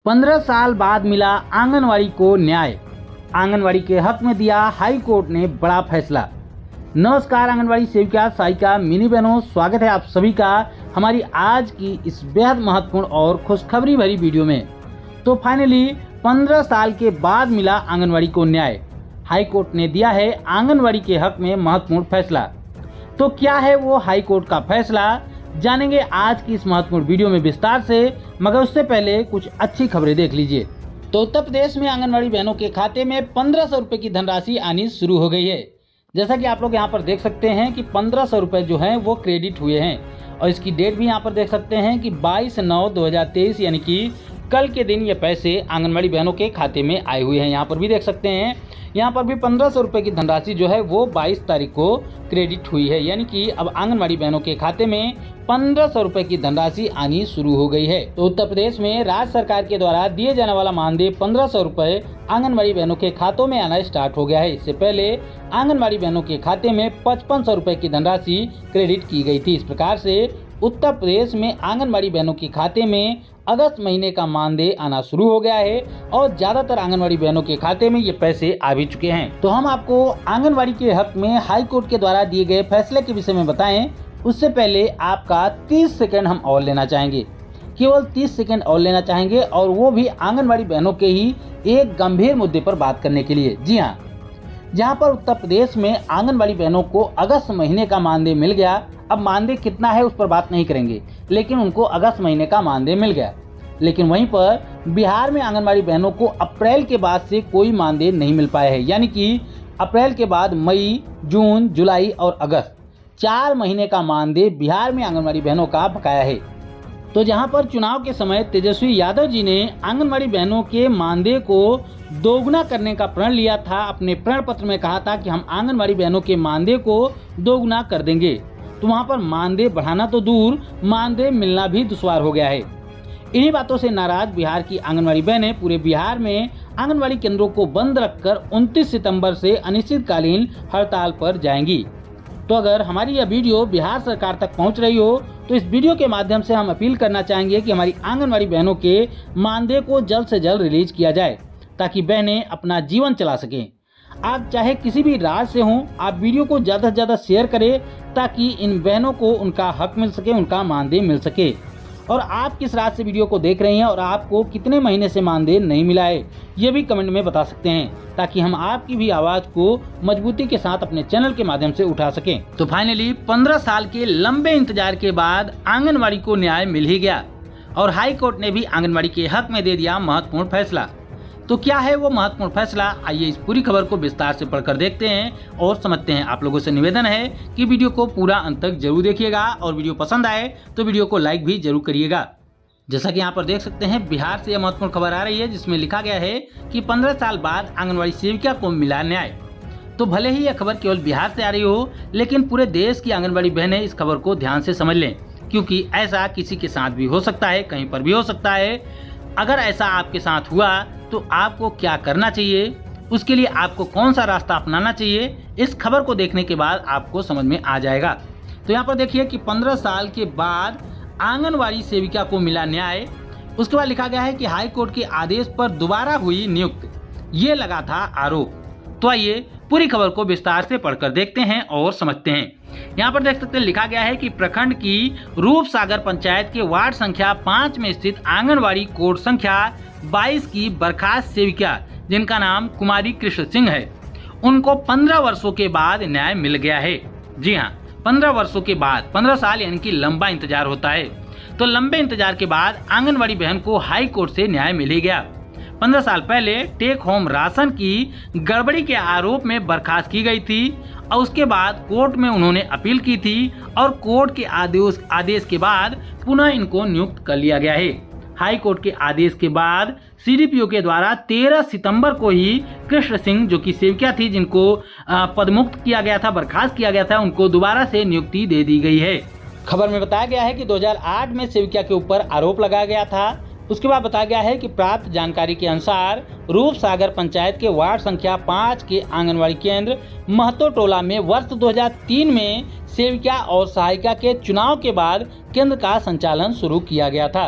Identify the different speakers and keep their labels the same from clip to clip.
Speaker 1: 15 साल बाद मिला आंगनवाड़ी को न्याय। आंगनवाड़ी के हक में दिया हाई कोर्ट ने बड़ा फैसला। नमस्कार आंगनवाड़ी सेविका, सहायिका, मिनी बहनों, स्वागत है आप सभी का हमारी आज की इस बेहद महत्वपूर्ण और खुशखबरी भरी वीडियो में। तो फाइनली 15 साल के बाद मिला आंगनवाड़ी को न्याय। हाई कोर्ट ने दिया है आंगनवाड़ी के हक में महत्वपूर्ण फैसला। तो क्या है वो हाई कोर्ट का फैसला, जानेंगे आज की इस महत्वपूर्ण वीडियो में विस्तार से। मगर उससे पहले कुछ अच्छी खबरें देख लीजिए। तो उत्तर प्रदेश में आंगनवाड़ी बहनों के खाते में 1500 रुपए की धनराशि आनी शुरू हो गई है। जैसा कि आप लोग यहाँ पर देख सकते हैं कि 1500 रुपए जो हैं वो क्रेडिट हुए हैं और इसकी डेट भी यहाँ पर देख सकते हैं कि 22/9/2023 यानी कि कल के दिन ये पैसे आंगनवाड़ी बहनों के खाते में आए हुए हैं। यहाँ पर भी देख सकते हैं, यहाँ पर भी 1500 रुपए की धनराशि जो है वो 22 तारीख को क्रेडिट हुई है। यानी कि अब आंगनवाड़ी बहनों के खाते में 1500 रुपए की धनराशि आनी शुरू हो गई है। तो उत्तर प्रदेश में राज्य सरकार के द्वारा दिए जाने वाला मानदेय 1500 रुपए आंगनवाड़ी बहनों के खातों में आना स्टार्ट हो गया है। इससे पहले आंगनवाड़ी बहनों के खाते में 5500 रुपए की धनराशि क्रेडिट की गई थी। इस प्रकार से उत्तर प्रदेश में आंगनवाड़ी बहनों के खाते में अगस्त महीने का मानदेय आना शुरू हो गया है और ज्यादातर आंगनवाड़ी बहनों के खाते में ये पैसे आ भी चुके हैं। तो हम आपको आंगनवाड़ी के हक में हाई कोर्ट के द्वारा दिए गए फैसले के विषय में बताएं, उससे पहले आपका 30 सेकंड हम और लेना चाहेंगे, केवल 30 सेकंड और लेना चाहेंगे, और वो भी आंगनवाड़ी बहनों के ही एक गंभीर मुद्दे पर बात करने के लिए। जी हाँ, जहाँ पर उत्तर प्रदेश में आंगनवाड़ी बहनों को अगस्त महीने का मानदेय मिल गया। अब मानदेय कितना है उस पर बात नहीं करेंगे, लेकिन उनको अगस्त महीने का मानदेय मिल गया। लेकिन वहीं पर बिहार में आंगनवाड़ी बहनों को अप्रैल के बाद से कोई मानदेय नहीं मिल पाया है। यानी कि अप्रैल के बाद मई, जून, जुलाई और अगस्त 4 महीने का मानदेय बिहार में आंगनवाड़ी बहनों का बकाया है। तो जहां पर चुनाव के समय तेजस्वी यादव जी ने आंगनवाड़ी बहनों के मानदेय को दोगुना करने का प्रण लिया था, अपने प्रण पत्र में कहा था कि हम आंगनवाड़ी बहनों के मानदेय को दोगुना कर देंगे। तो वहां पर मानदेय बढ़ाना तो दूर, मानदेय मिलना भी दुश्वार हो गया है। इन्हीं बातों से नाराज बिहार की आंगनवाड़ी बहनें पूरे बिहार में आंगनवाड़ी केंद्रों को बंद रखकर 29 सितंबर से अनिश्चितकालीन हड़ताल पर जाएंगी। तो अगर हमारी यह वीडियो बिहार सरकार तक पहुंच रही हो तो इस वीडियो के माध्यम से हम अपील करना चाहेंगे कि हमारी आंगनवाड़ी बहनों के मानदेय को जल्द से जल्द रिलीज किया जाए, ताकि बहनें अपना जीवन चला सकें। आप चाहे किसी भी राज्य से हों, आप वीडियो को ज़्यादा से ज़्यादा शेयर करें, ताकि इन बहनों को उनका हक मिल सके, उनका मानदेय मिल सके। और आप किस राज्य से वीडियो को देख रहे हैं और आपको कितने महीने से मानदेय नहीं मिला है, ये भी कमेंट में बता सकते हैं, ताकि हम आपकी भी आवाज़ को मजबूती के साथ अपने चैनल के माध्यम से उठा सकें। तो फाइनली 15 साल के लंबे इंतजार के बाद आंगनवाड़ी को न्याय मिल ही गया और हाई कोर्ट ने भी आंगनवाड़ी के हक में दे दिया महत्वपूर्ण फैसला। तो क्या है वो महत्वपूर्ण फैसला, आइए इस पूरी खबर को विस्तार से पढ़कर देखते हैं और समझते हैं। आप लोगों से निवेदन है कि वीडियो को पूरा अंत तक जरूर देखिएगा और वीडियो पसंद आए तो वीडियो को लाइक भी जरूर करिएगा। जैसा कि यहाँ पर देख सकते हैं, बिहार से यह महत्वपूर्ण खबर आ रही है जिसमें लिखा गया है कि 15 साल बाद आंगनवाड़ी सेविका को मिला न्याय। तो भले ही यह खबर केवल बिहार से आ रही हो, लेकिन पूरे देश की आंगनवाड़ी बहनें इस खबर को ध्यान से समझ लें, क्योंकि ऐसा किसी के साथ भी हो सकता है, कहीं पर भी हो सकता है। अगर ऐसा आपके साथ हुआ तो आपको क्या करना चाहिए, उसके लिए आपको कौन सा रास्ता अपनाना चाहिए, इस खबर को देखने के बाद आपको समझ में आ जाएगा। तो यहाँ पर देखिए कि 15 साल के बाद आंगनवाड़ी सेविका को मिला न्याय। उसके बाद लिखा गया है कि हाई कोर्ट के आदेश पर दोबारा हुई नियुक्त, ये लगा था आरोप। तो आइए पूरी खबर को विस्तार से पढ़कर देखते हैं और समझते हैं। यहाँ पर देख सकते हैं, लिखा गया है कि प्रखंड की रूपसागर पंचायत के वार्ड संख्या 5 में स्थित आंगनवाड़ी कोड संख्या 22 की बर्खास्त सेविका, जिनका नाम कुमारी कृष्ण सिंह है, उनको 15 वर्षों के बाद न्याय मिल गया है। जी हाँ, 15 वर्षों के बाद, 15 साल यानी कि लंबा इंतजार होता है। तो लंबे इंतजार के बाद आंगनवाड़ी बहन को हाई कोर्ट से न्याय मिल ही गया। 15 साल पहले टेक होम राशन की गड़बड़ी के आरोप में बर्खास्त की गई थी और उसके बाद कोर्ट में उन्होंने अपील की थी और कोर्ट के आदेश के बाद पुनः इनको नियुक्त कर लिया गया है। हाई कोर्ट के आदेश के बाद सीडीपीओ के द्वारा 13 सितंबर को ही कृष्ण सिंह, जो कि सेविका थी, जिनको पदमुक्त किया गया था, बर्खास्त किया गया था, उनको दोबारा से नियुक्ति दे दी गई है। खबर में बताया गया है कि 2008 में सेविका के ऊपर आरोप लगाया गया था। उसके बाद बताया गया है कि प्राप्त जानकारी के अनुसार रूपसागर पंचायत के वार्ड संख्या 5 के आंगनवाड़ी केंद्र महतो टोला में वर्ष 2003 में सेविका और सहायिका के चुनाव के बाद केंद्र का संचालन शुरू किया गया था।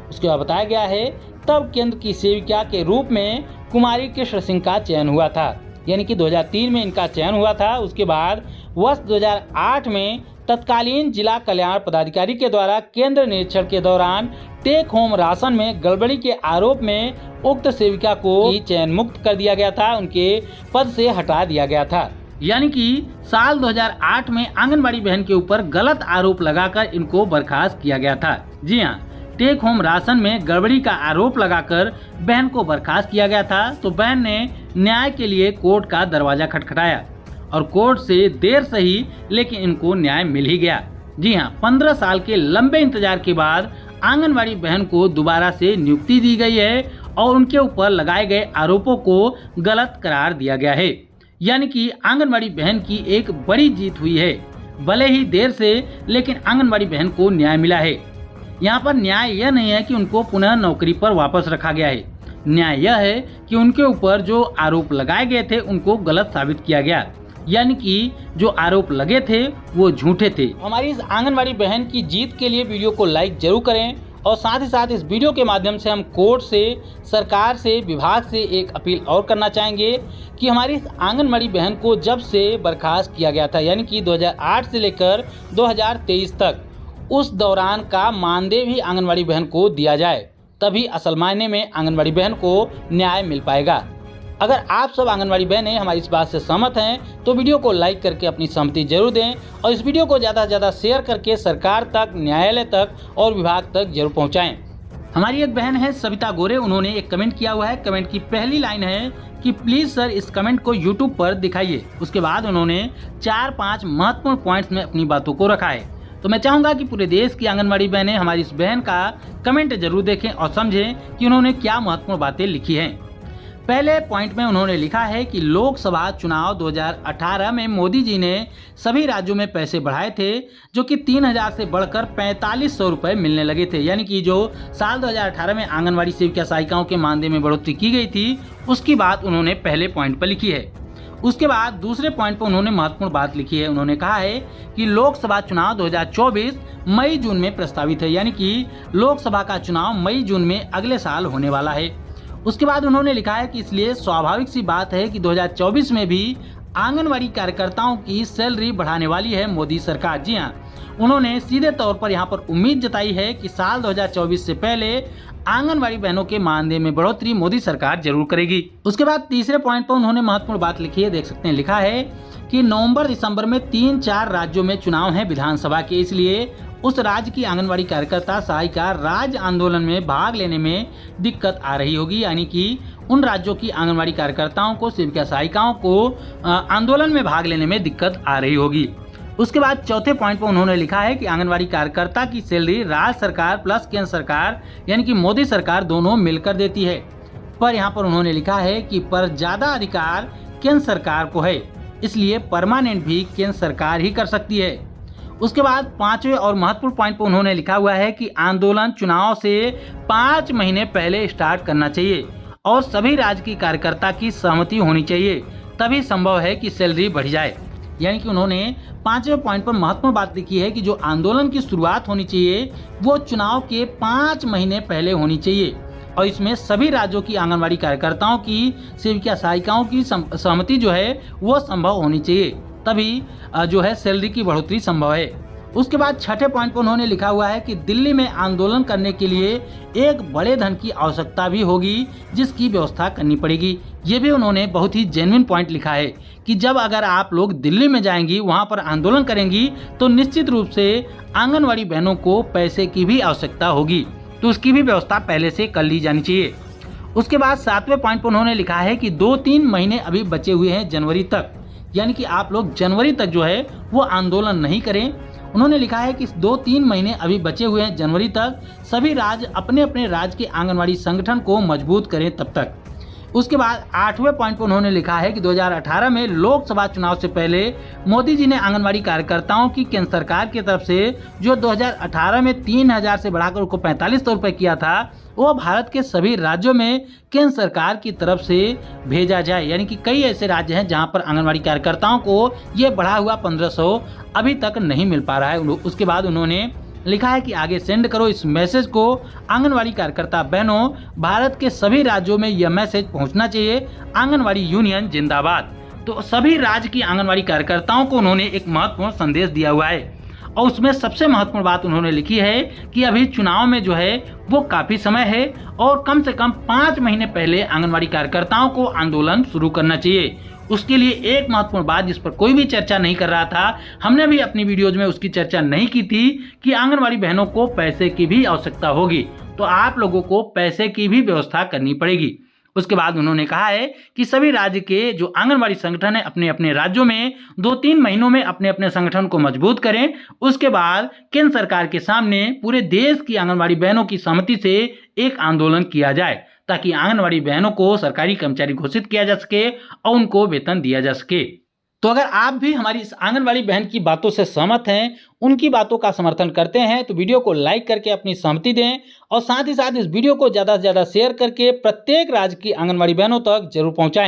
Speaker 1: उसके बाद बताया गया है तब केंद्र की सेविका के रूप में कुमारी कृष्ण सिंह का चयन हुआ था, यानी कि 2003 में इनका चयन हुआ था। उसके बाद वर्ष 2008 में तत्कालीन जिला कल्याण पदाधिकारी के द्वारा केंद्र निरीक्षण के दौरान टेक होम राशन में गड़बड़ी के आरोप में उक्त सेविका को चयन मुक्त कर दिया गया था, उनके पद से हटा दिया गया था। यानी कि साल 2008 में आंगनबाड़ी बहन के ऊपर गलत आरोप लगाकर इनको बर्खास्त किया गया था। जी हाँ, टेक होम राशन में गड़बड़ी का आरोप लगाकर बहन को बर्खास्त किया गया था। तो बहन ने न्याय के लिए कोर्ट का दरवाजा खटखटाया और कोर्ट से देर सही लेकिन इनको न्याय मिल ही गया। जी हाँ, 15 साल के लंबे इंतजार के बाद आंगनबाड़ी बहन को दोबारा से नियुक्ति दी गई है और उनके ऊपर लगाए गए आरोपों को गलत करार दिया गया है। यानी कि आंगनबाड़ी बहन की एक बड़ी जीत हुई है। भले ही देर से लेकिन आंगनबाड़ी बहन को न्याय मिला है। यहाँ पर न्याय यह नहीं है कि उनको पुनः नौकरी पर वापस रखा गया है, न्याय यह है कि उनके ऊपर जो आरोप लगाए गए थे उनको गलत साबित किया गया, यानी कि जो आरोप लगे थे वो झूठे थे। हमारी इस आंगनबाड़ी बहन की जीत के लिए वीडियो को लाइक जरूर करें और साथ ही साथ इस वीडियो के माध्यम से हम कोर्ट से, सरकार से, विभाग से एक अपील और करना चाहेंगे कि हमारी इस आंगनबाड़ी बहन को जब से बर्खास्त किया गया था, यानी कि 2008 से लेकर 2023 तक, उस दौरान का मानदेय भी आंगनबाड़ी बहन को दिया जाए, तभी असल मायने में आंगनबाड़ी बहन को न्याय मिल पाएगा। अगर आप सब आंगनबाड़ी बहनें हमारी इस बात से सहमत हैं तो वीडियो को लाइक करके अपनी सहमति जरूर दें और इस वीडियो को ज़्यादा से ज़्यादा शेयर करके सरकार तक, न्यायालय तक और विभाग तक जरूर पहुंचाएं। हमारी एक बहन है सविता गोरे, उन्होंने एक कमेंट किया हुआ है। कमेंट की पहली लाइन है कि प्लीज़ सर इस कमेंट को यूट्यूब पर दिखाइए। उसके बाद उन्होंने 4-5 महत्वपूर्ण पॉइंट्स में अपनी बातों को रखा है। तो मैं चाहूँगा कि पूरे देश की आंगनबाड़ी बहनें हमारी इस बहन का कमेंट जरूर देखें और समझें कि उन्होंने क्या महत्वपूर्ण बातें लिखी हैं। पहले पॉइंट में उन्होंने लिखा है कि लोकसभा चुनाव 2018 में मोदी जी ने सभी राज्यों में पैसे बढ़ाए थे, जो कि 3000 से बढ़कर 4500 रुपये मिलने लगे थे। यानी कि जो साल 2018 में आंगनबाड़ी सेविका सहायिकाओं के मानदेय में बढ़ोतरी की गई थी, उसकी बात उन्होंने पहले पॉइंट पर लिखी है। उसके बाद दूसरे पॉइंट पर उन्होंने महत्वपूर्ण बात लिखी है। उन्होंने कहा है कि लोकसभा चुनाव 2024 मई जून में प्रस्तावित है, यानी कि लोकसभा का चुनाव मई जून में अगले साल होने वाला है। उसके बाद उन्होंने लिखा है कि इसलिए स्वाभाविक सी बात है कि 2024 में भी आंगनवाड़ी कार्यकर्ताओं की सैलरी बढ़ाने वाली है मोदी सरकार। जी हाँ, उन्होंने सीधे तौर पर यहाँ पर उम्मीद जताई है कि साल 2024 से पहले आंगनवाड़ी बहनों के मानदेय में बढ़ोतरी मोदी सरकार जरूर करेगी। उसके बाद तीसरे पॉइंट पर उन्होंने महत्वपूर्ण बात लिखी है, देख सकते हैं, लिखा है कि नवंबर दिसंबर में 3-4 राज्यों में चुनाव है विधानसभा के, इसलिए उस राज्य की आंगनवाड़ी कार्यकर्ता सहायिका राज्य आंदोलन में भाग लेने में दिक्कत आ रही होगी। यानी कि उन राज्यों की आंगनवाड़ी कार्यकर्ताओं को, सेविका सहायिकाओं को आंदोलन में भाग लेने में दिक्कत आ रही होगी। उसके बाद चौथे पॉइंट पर उन्होंने लिखा है कि आंगनवाड़ी कार्यकर्ता की सैलरी राज्य सरकार प्लस केंद्र सरकार यानी कि मोदी सरकार दोनों मिलकर देती है। पर यहाँ पर उन्होंने लिखा है कि पर ज्यादा अधिकार केंद्र सरकार को है, इसलिए परमानेंट भी केंद्र सरकार ही कर सकती है। उसके बाद पांचवें और महत्वपूर्ण पॉइंट पर उन्होंने लिखा हुआ है कि आंदोलन चुनाव से 5 महीने पहले स्टार्ट करना चाहिए और सभी राज्य की कार्यकर्ता की सहमति होनी चाहिए, तभी संभव है कि सैलरी बढ़ जाए। यानी कि उन्होंने 5वें पॉइंट पर महत्वपूर्ण बात लिखी है कि जो आंदोलन की शुरुआत होनी चाहिए वो चुनाव के 5 महीने पहले होनी चाहिए और इसमें सभी राज्यों की आंगनबाड़ी कार्यकर्ताओं की, सेविका सहायिकाओं की सहमति जो है वो संभव होनी चाहिए, तभी जो है सैलरी की बढ़ोतरी संभव है। उसके बाद छठे पॉइंट पर उन्होंने लिखा हुआ है कि दिल्ली में आंदोलन करने के लिए एक बड़े धन की आवश्यकता भी होगी, जिसकी व्यवस्था करनी पड़ेगी। ये भी उन्होंने बहुत ही जेन्युइन पॉइंट लिखा है कि जब अगर आप लोग दिल्ली में जाएंगी, वहाँ पर आंदोलन करेंगी, तो निश्चित रूप से आंगनवाड़ी बहनों को पैसे की भी आवश्यकता होगी, तो उसकी भी व्यवस्था पहले से कर ली जानी चाहिए। उसके बाद 7वें पॉइंट पर उन्होंने लिखा है कि 2-3 महीने अभी बचे हुए हैं जनवरी तक, यानी कि आप लोग जनवरी तक जो है वो आंदोलन नहीं करें। उन्होंने लिखा है कि 2-3 महीने अभी बचे हुए हैं जनवरी तक, सभी राज्य अपने अपने राज्य के आंगनवाड़ी संगठन को मजबूत करें तब तक। उसके बाद 8वें पॉइंट पर उन्होंने लिखा है कि 2018 में लोकसभा चुनाव से पहले मोदी जी ने आंगनवाड़ी कार्यकर्ताओं की केंद्र सरकार की तरफ से जो 2018 में 3000 से बढ़ाकर उनको 4500 रुपये किया था, वो भारत के सभी राज्यों में केंद्र सरकार की तरफ से भेजा जाए। यानी कि कई ऐसे राज्य हैं जहां पर आंगनवाड़ी कार्यकर्ताओं को ये बढ़ा हुआ 1500 अभी तक नहीं मिल पा रहा है। उसके बाद उन्होंने लिखा है कि आगे सेंड करो इस मैसेज को। आंगनवाड़ी कार्यकर्ता बहनों, भारत के सभी राज्यों में यह मैसेज पहुंचना चाहिए। आंगनवाड़ी यूनियन जिंदाबाद। तो सभी राज्य की आंगनवाड़ी कार्यकर्ताओं को उन्होंने एक महत्वपूर्ण संदेश दिया हुआ है और उसमें सबसे महत्वपूर्ण बात उन्होंने लिखी है कि अभी चुनाव में जो है वो काफ़ी समय है और कम से कम 5 महीने पहले आंगनवाड़ी कार्यकर्ताओं को आंदोलन शुरू करना चाहिए। उसके लिए एक महत्वपूर्ण बात जिस पर कोई भी चर्चा नहीं कर रहा था, हमने भी अपनी वीडियोज में उसकी चर्चा नहीं की थी कि आंगनवाड़ी बहनों को पैसे की भी आवश्यकता होगी, तो आप लोगों को पैसे की भी व्यवस्था करनी पड़ेगी। उसके बाद उन्होंने कहा है कि सभी राज्य के जो आंगनवाड़ी संगठन है अपने अपने राज्यों में 2-3 महीनों में अपने अपने संगठन को मजबूत करें। उसके बाद केंद्र सरकार के सामने पूरे देश की आंगनवाड़ी बहनों की सहमति से एक आंदोलन किया जाए ताकि आंगनवाड़ी बहनों को सरकारी कर्मचारी घोषित किया जा सके और उनको वेतन दिया जा सके। तो अगर आप भी हमारी इस आंगनवाड़ी बहन की बातों से सहमत हैं, उनकी बातों का समर्थन करते हैं, तो वीडियो को लाइक करके अपनी सहमति दें और साथ ही साथ इस वीडियो को ज़्यादा से ज़्यादा शेयर करके प्रत्येक राज्य की आंगनवाड़ी बहनों तक जरूर पहुंचाएं।